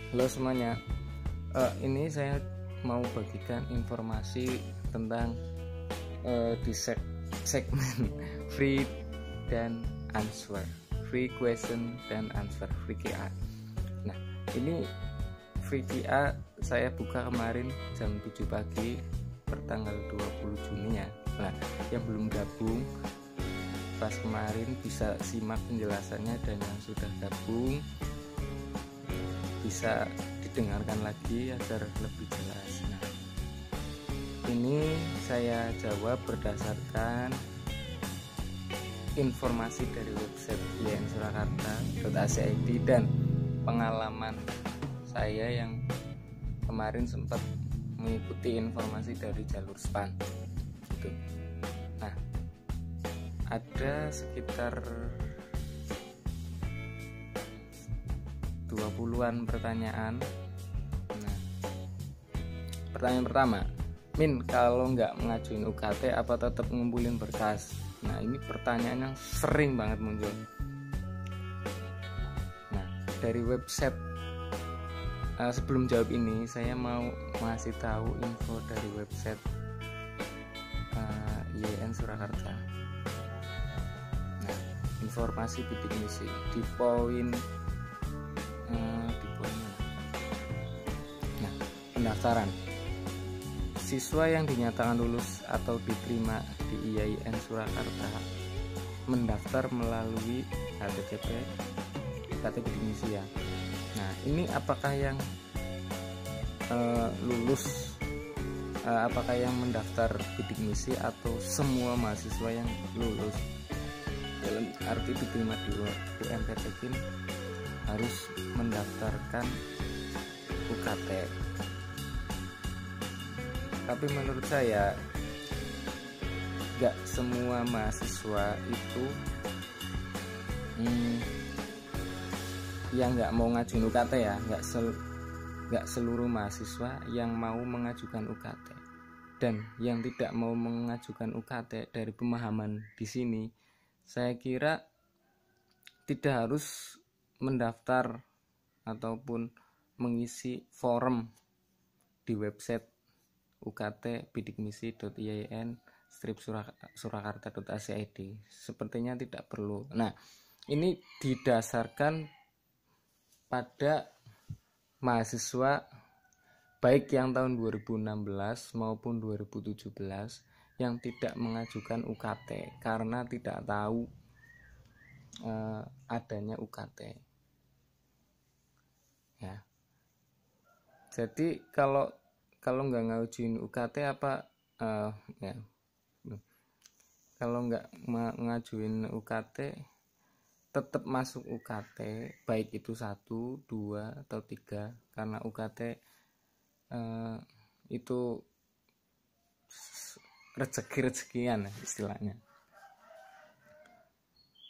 Halo semuanya, ini saya mau bagikan informasi tentang di segmen free dan answer, free question dan answer, free QA. Nah, ini free QA saya buka kemarin jam 7 pagi pertanggal 20 Juni ya. Nah, yang belum gabung pas kemarin bisa simak penjelasannya, dan yang sudah gabung bisa didengarkan lagi agar lebih jelas. Nah, ini saya jawab berdasarkan informasi dari website ysurakarta.ac.id dan pengalaman saya yang kemarin sempat mengikuti informasi dari jalur SPAN gitu. Nah, ada sekitar 20-an pertanyaan. Nah, pertanyaan pertama, Min, kalau nggak mengajuin UKT apa tetap ngumpulin berkas? Nah, ini pertanyaan yang sering banget muncul. Nah, dari website, sebelum jawab ini saya mau ngasih tahu info dari website YN Surakarta. Nah, informasi bidik misi di poin pendaftaran. Siswa yang dinyatakan lulus atau diterima di IAIN Surakarta mendaftar melalui HTTP UKT bidik misi ya. Nah, ini apakah yang lulus, apakah yang mendaftar bidik misi atau semua mahasiswa yang lulus dalam arti diterima di UMPTKIN harus mendaftarkan UKT. Tapi menurut saya gak semua mahasiswa itu yang gak mau ngajuin UKT ya, gak seluruh mahasiswa yang mau mengajukan UKT. Dan yang tidak mau mengajukan UKT, dari pemahaman di sini saya kira tidak harus mendaftar ataupun mengisi form di website uktbidikmisi.iain-surakarta.ac.id. Sepertinya tidak perlu. Nah, ini didasarkan pada mahasiswa baik yang tahun 2016 maupun 2017 yang tidak mengajukan UKT karena tidak tahu adanya UKT ya. Jadi kalau nggak ngajuin UKT apa ya, kalau nggak ngajuin UKT tetap masuk UKT, baik itu 1, 2 atau 3, karena UKT itu rezeki-rezekian istilahnya.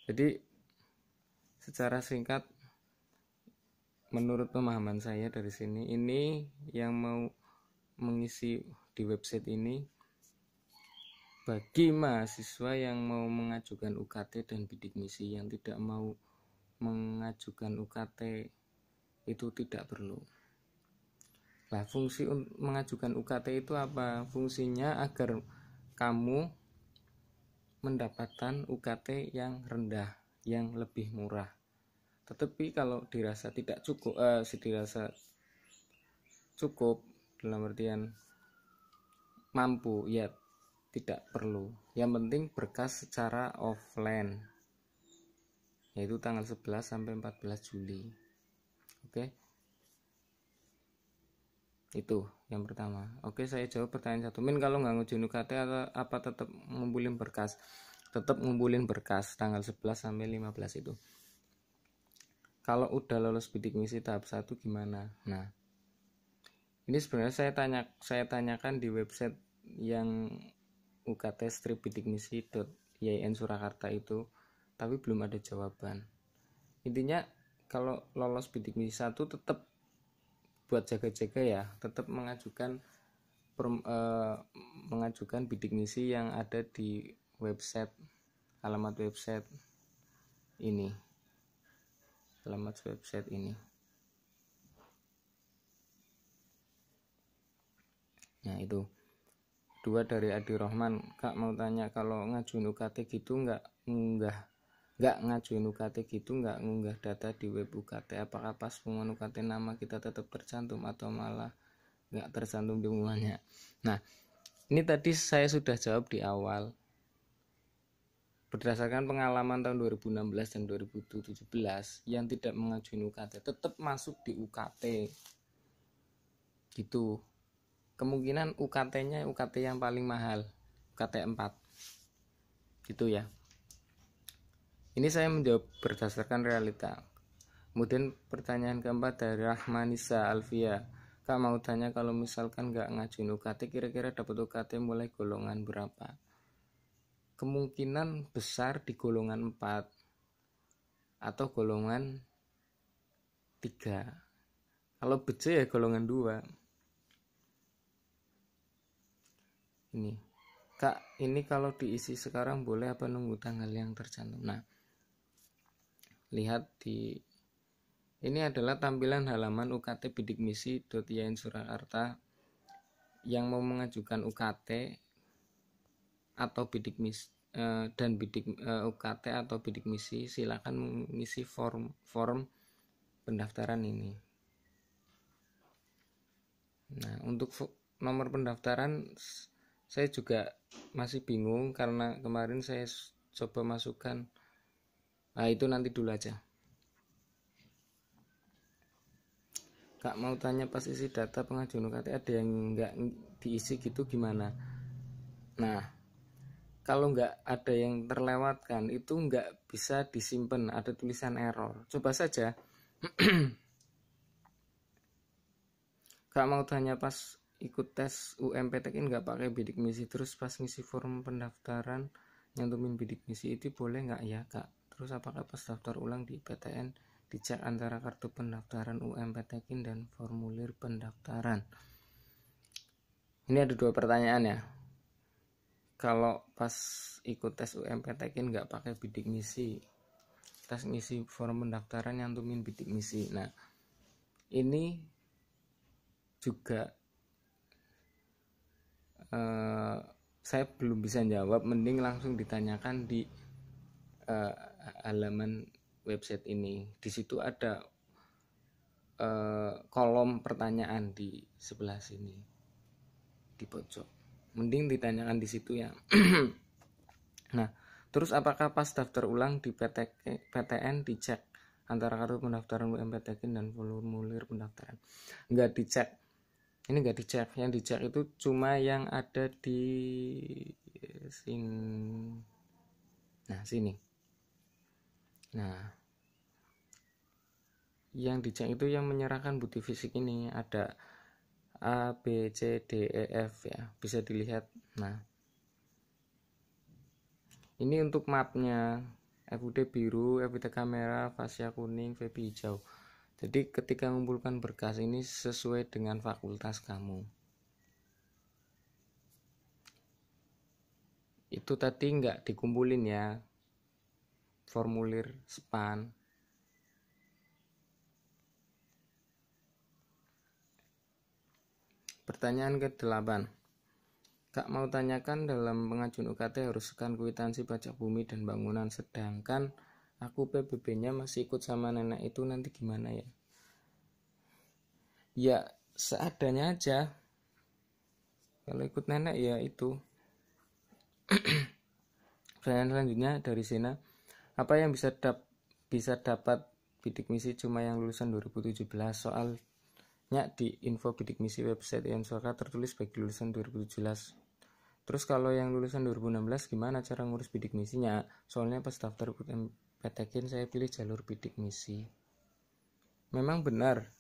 Jadi secara singkat, menurut pemahaman saya dari sini, ini yang mau mengisi di website ini bagi mahasiswa yang mau mengajukan UKT dan bidik misi. Yang tidak mau mengajukan UKT itu tidak perlu. Nah, fungsi mengajukan UKT itu apa? Fungsinya agar kamu mendapatkan UKT yang rendah, yang lebih murah. Tetapi kalau dirasa tidak cukup, dirasa cukup dalam artian mampu, ya tidak perlu. Yang penting berkas secara offline, yaitu tanggal 11 sampai 14 Juli. Oke, itu yang pertama. Oke, saya jawab pertanyaan 1. Min, kalau nggak ngajuin UKT apa tetap ngumpulin berkas? Tetap ngumpulin berkas tanggal 11 sampai 15 itu. Kalau udah lolos bidik misi tahap 1 gimana? Nah, ini sebenarnya saya tanyakan di website yang ukt-bidikmisi.iain Surakarta itu, tapi belum ada jawaban. Intinya kalau lolos bidik misi 1 tetap buat jaga-jaga ya, tetap mengajukan bidik misi yang ada di website, alamat website ini. Nah itu. Dua dari Adi Rohman, Kak mau tanya kalau ngajuin UKT gitu nggak ngajuin UKT gitu nggak ngunggah data di web UKT, apakah pas pengumuman UKT nama kita tetap tercantum atau malah nggak tercantum di pengumumannya? Nah ini tadi saya sudah jawab di awal. Berdasarkan pengalaman tahun 2016 dan 2017 yang tidak mengajuin UKT tetap masuk di UKT gitu. Kemungkinan UKT-nya UKT yang paling mahal, UKT 4 gitu ya. Ini saya menjawab berdasarkan realita. Kemudian pertanyaan keempat dari Rahmanisa Alfia, Kak mau tanya kalau misalkan nggak ngajuin UKT kira-kira dapat UKT mulai golongan berapa? Kemungkinan besar di golongan 4 atau golongan 3. Kalau bejo ya golongan 2. Ini Kak, ini kalau diisi sekarang boleh apa nunggu tanggal yang tercantum? Nah, lihat di ini adalah tampilan halaman UKT Bidik Misi .yain Surakarta yang mau mengajukan UKT atau bidik misi dan bidik UKT atau bidik misi, silakan mengisi form pendaftaran ini. Nah, untuk nomor pendaftaran saya juga masih bingung karena kemarin saya coba masukkan. Nah, itu nanti dulu aja. Kak mau tanya pas isi data pengajuan UKT ada yang nggak diisi gitu gimana? Nah, kalau nggak ada yang terlewatkan itu nggak bisa disimpan, ada tulisan error. Coba saja. Kak mau tanya pas ikut tes UMPTN nggak pakai bidik misi, terus pas ngisi form pendaftaran nyantumin bidik misi itu boleh nggak ya Kak? Terus apakah pas daftar ulang di PTN dicek antara kartu pendaftaran UMPTN dan formulir pendaftaran? Ini ada dua pertanyaan ya. Kalau pas ikut tes UMPTN nggak pakai bidik misi, tes ngisi form pendaftaran nyantumin bidik misi. Nah ini juga saya belum bisa jawab, mending langsung ditanyakan di halaman website ini. Di situ ada kolom pertanyaan di sebelah sini di pojok, mending ditanyakan di situ ya. Nah terus apakah pas daftar ulang di PTN dicek antara kartu pendaftaran UMPTN dan formulir pendaftaran? Nggak dicek. Ini nggak dicek, yang dicek itu cuma yang ada di sini. Nah sini. Nah yang dicek itu yang menyerahkan bukti fisik ini ada A, B, C, D, E, F ya, bisa dilihat. Nah ini untuk mapnya, FUD biru, FUTK merah, fascia kuning, VP hijau. Jadi ketika mengumpulkan berkas ini sesuai dengan fakultas kamu. Itu tadi nggak dikumpulin ya, formulir SPAN. Pertanyaan ke-8. Kak mau tanyakan dalam pengajuan UKT harus scan kwitansi pajak bumi dan bangunan, sedangkan aku PBB-nya masih ikut sama nenek, itu nanti gimana ya? Ya seadanya aja. Kalau ikut nenek ya itu. Pertanyaan selanjutnya dari Zena, apa yang bisa dapat bidik misi cuma yang lulusan 2017? Soalnya di info bidik misi website Ensora tertulis bagi lulusan 2017. Terus kalau yang lulusan 2016 gimana cara ngurus bidik misinya? Soalnya pas daftar ikut PTN saya pilih jalur bidik misi. Memang benar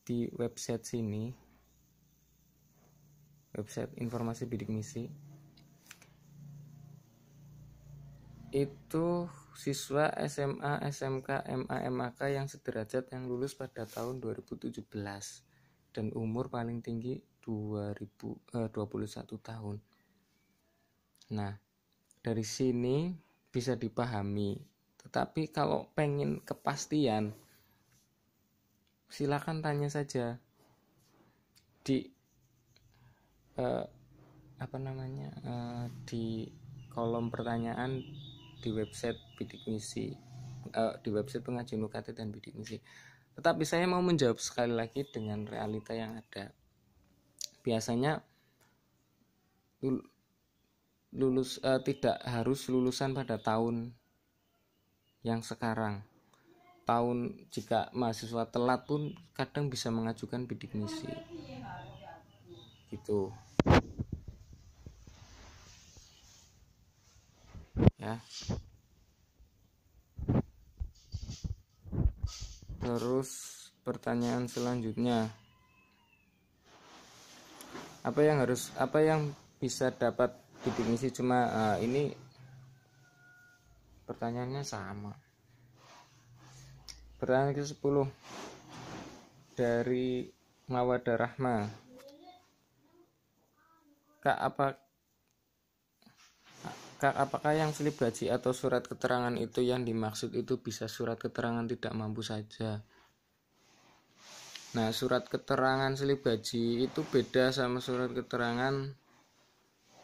di website sini, website informasi bidik misi, itu siswa SMA, SMK, MA, MAK yang sederajat yang lulus pada tahun 2017 dan umur paling tinggi 21 tahun. Nah, dari sini bisa dipahami. Tetapi kalau pengen kepastian, silakan tanya saja di di kolom pertanyaan di website Bidik Misi, di website pengajian UKT dan Bidik Misi. Tetapi saya mau menjawab sekali lagi dengan realita yang ada. Biasanya lulus tidak harus lulusan pada tahun yang sekarang. Tahun, jika mahasiswa telat pun kadang bisa mengajukan bidik misi gitu ya. Terus pertanyaan selanjutnya, apa yang bisa dapat bidik misi? Cuma ini pertanyaannya sama. Pertanyaan ke-10 dari Mawada Rahma. Kak, apakah yang slip gaji atau surat keterangan itu yang dimaksud itu bisa surat keterangan tidak mampu saja? Nah, surat keterangan slip gaji itu beda sama surat keterangan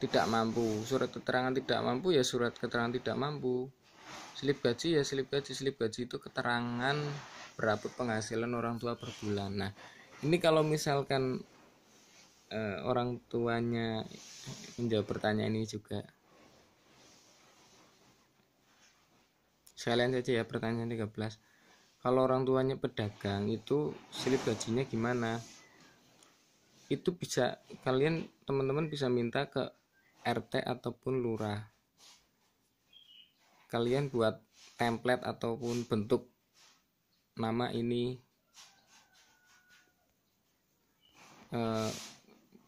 tidak mampu. Surat keterangan tidak mampu ya surat keterangan tidak mampu. Slip gaji ya slip gaji. Slip gaji itu keterangan berapa penghasilan orang tua per bulan. Nah, ini kalau misalkan orang tuanya menjawab pertanyaan ini juga. Sekalian saja ya pertanyaan 13. Kalau orang tuanya pedagang itu slip gajinya gimana? Itu bisa kalian teman-teman bisa minta ke RT ataupun lurah. Kalian buat template ataupun bentuk nama ini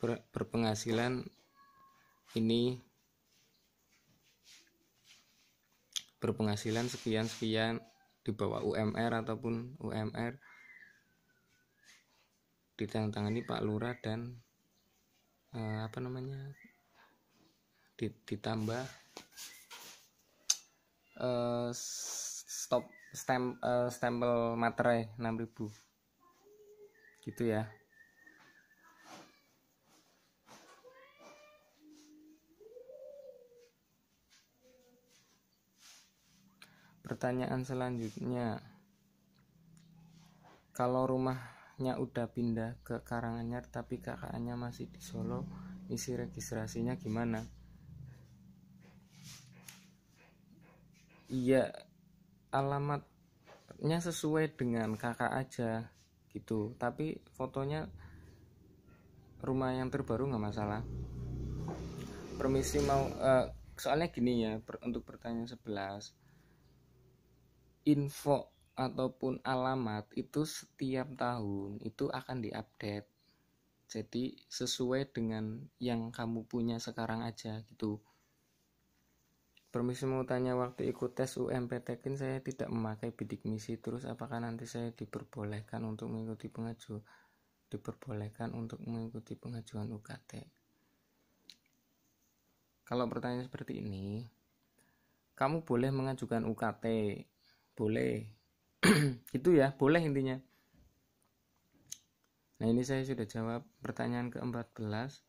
berpenghasilan ini, berpenghasilan sekian di bawah UMR ataupun UMR, ditandatangani Pak Lurah dan ditambah stempel materai 6.000 gitu ya. Pertanyaan selanjutnya, kalau rumahnya udah pindah ke Karanganyar tapi kakaknya masih di Solo, isi registrasinya gimana? Iya, alamatnya sesuai dengan kakak aja gitu, tapi fotonya rumah yang terbaru nggak masalah. Permisi mau soalnya gini ya, untuk pertanyaan 11, info ataupun alamat itu setiap tahun itu akan diupdate, jadi sesuai dengan yang kamu punya sekarang aja gitu. Permisi mau tanya, waktu ikut tes UMPTKIN saya tidak memakai bidik misi, terus apakah nanti saya diperbolehkan untuk mengikuti pengajuan UKT? Kalau pertanyaan seperti ini, kamu boleh mengajukan UKT, boleh itu ya, boleh intinya. Nah, ini saya sudah jawab pertanyaan ke-14.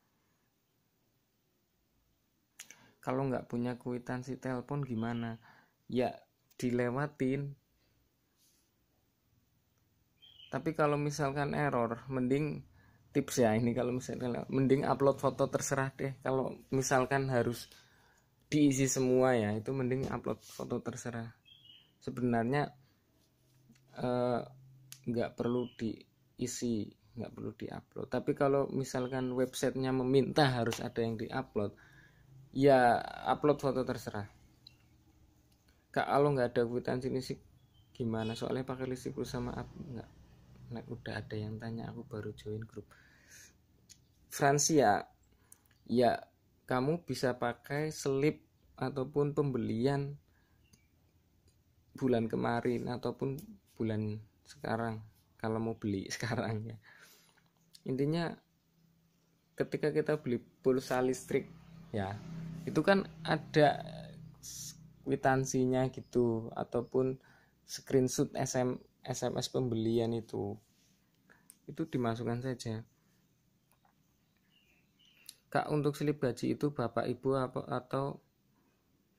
Kalau nggak punya kwitansi telepon gimana? Ya dilewatin. Tapi kalau misalkan error, mending tips ya ini, kalau misalkan mending upload foto, terserah deh. Kalau misalkan harus diisi semua ya, itu mending upload foto, terserah. Sebenarnya nggak perlu diisi, nggak perlu diupload. Tapi kalau misalkan websitenya meminta harus ada yang diupload, ya upload foto terserah. Kak, kalau nggak ada kwitansi listrik gimana? Soalnya pakai listrik sama nggak. Nah, udah ada yang tanya, aku baru join grup. Francia, ya kamu bisa pakai slip ataupun pembelian bulan kemarin ataupun bulan sekarang kalau mau beli sekarang ya. Intinya ketika kita beli pulsa listrik ya, itu kan ada kwitansinya gitu, ataupun screenshot SMS pembelian itu dimasukkan saja. Kak, untuk slip gaji itu bapak ibu apa atau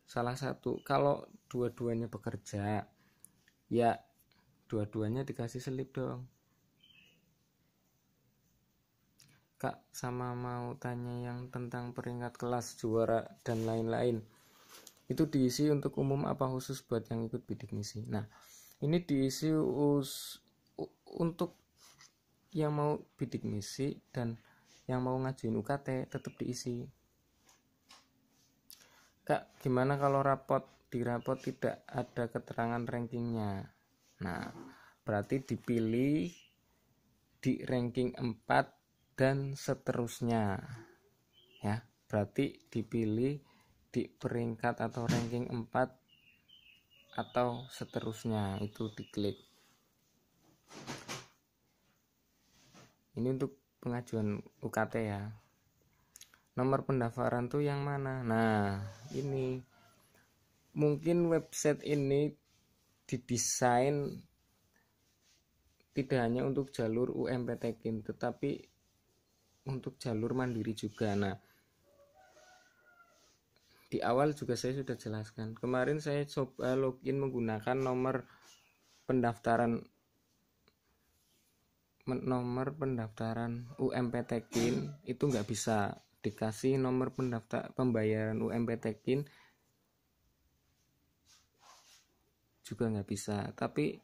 salah satu? Kalau dua-duanya bekerja, ya dua-duanya dikasih slip dong. Kak, sama mau tanya yang tentang peringkat kelas, juara dan lain-lain. Itu diisi untuk umum apa khusus buat yang ikut bidik misi? Nah, ini diisi untuk yang mau bidik misi dan yang mau ngajuin UKT tetap diisi. Kak, gimana kalau di rapot tidak ada keterangan rankingnya? Nah, berarti dipilih di ranking 4 dan seterusnya. Ya, berarti dipilih di peringkat atau ranking 4 atau seterusnya, itu diklik. Ini untuk pengajuan UKT ya. Nomor pendaftaran tuh yang mana? Nah, ini mungkin website ini didesain tidak hanya untuk jalur UMPTKIN tetapi untuk jalur mandiri juga. Nah, di awal juga saya sudah jelaskan. Kemarin saya coba login menggunakan nomor pendaftaran UMPTKIN, itu nggak bisa. Dikasih nomor pembayaran UMPTKIN juga nggak bisa, tapi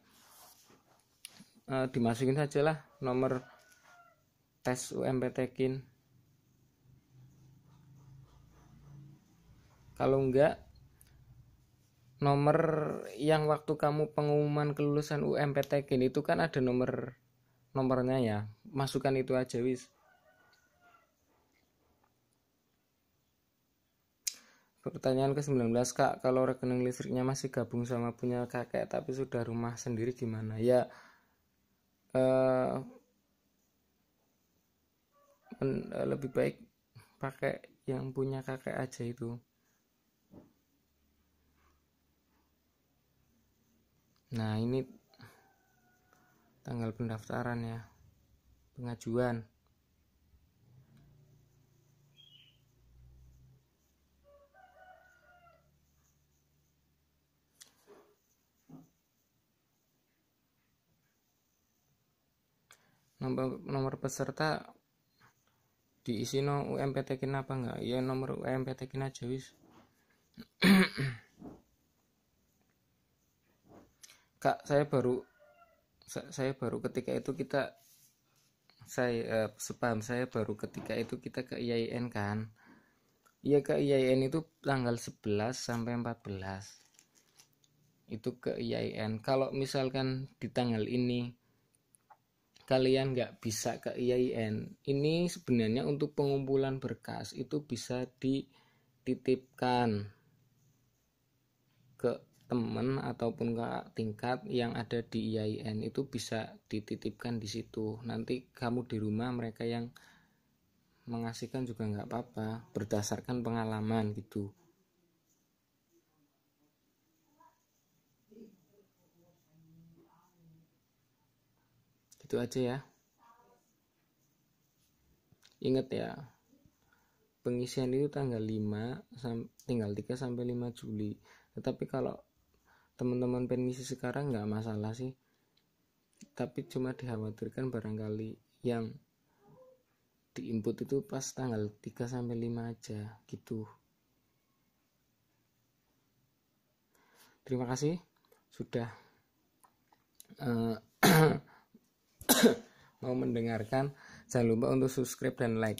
dimasukin saja lah nomor tes UMPTKIN. Kalau enggak, nomor yang waktu kamu pengumuman kelulusan UMPTKIN itu kan ada nomornya ya, masukkan itu aja wis. Pertanyaan ke-19, Kak, kalau rekening listriknya masih gabung sama punya kakek tapi sudah rumah sendiri gimana? Ya lebih baik pakai yang punya kakek aja itu. Nah, ini tanggal pendaftaran ya, pengajuan. Nomor peserta diisi no UMPTKIN apa enggak? Ya nomor UMPTKIN aja wis. Kak, saya baru ketika itu sepaham saya baru ketika itu kita ke IAIN kan. Iya, ke IAIN itu tanggal 11 sampai 14. Itu ke IAIN. Kalau misalkan di tanggal ini kalian nggak bisa ke IAIN, ini sebenarnya untuk pengumpulan berkas itu bisa dititipkan ke teman ataupun ke tingkat yang ada di IAIN, itu bisa dititipkan di situ. Nanti kamu di rumah, mereka yang mengasihkan juga nggak apa-apa, berdasarkan pengalaman gitu. Itu aja ya. Ingat ya, pengisian itu tanggal 3 sampai 5 Juli. Tetapi kalau teman-teman pengen ngisi sekarang nggak masalah sih. Tapi cuma dikhawatirkan barangkali yang di-input itu pas tanggal 3 sampai 5 aja gitu. Terima kasih sudah mau mendengarkan. Jangan lupa untuk subscribe dan like.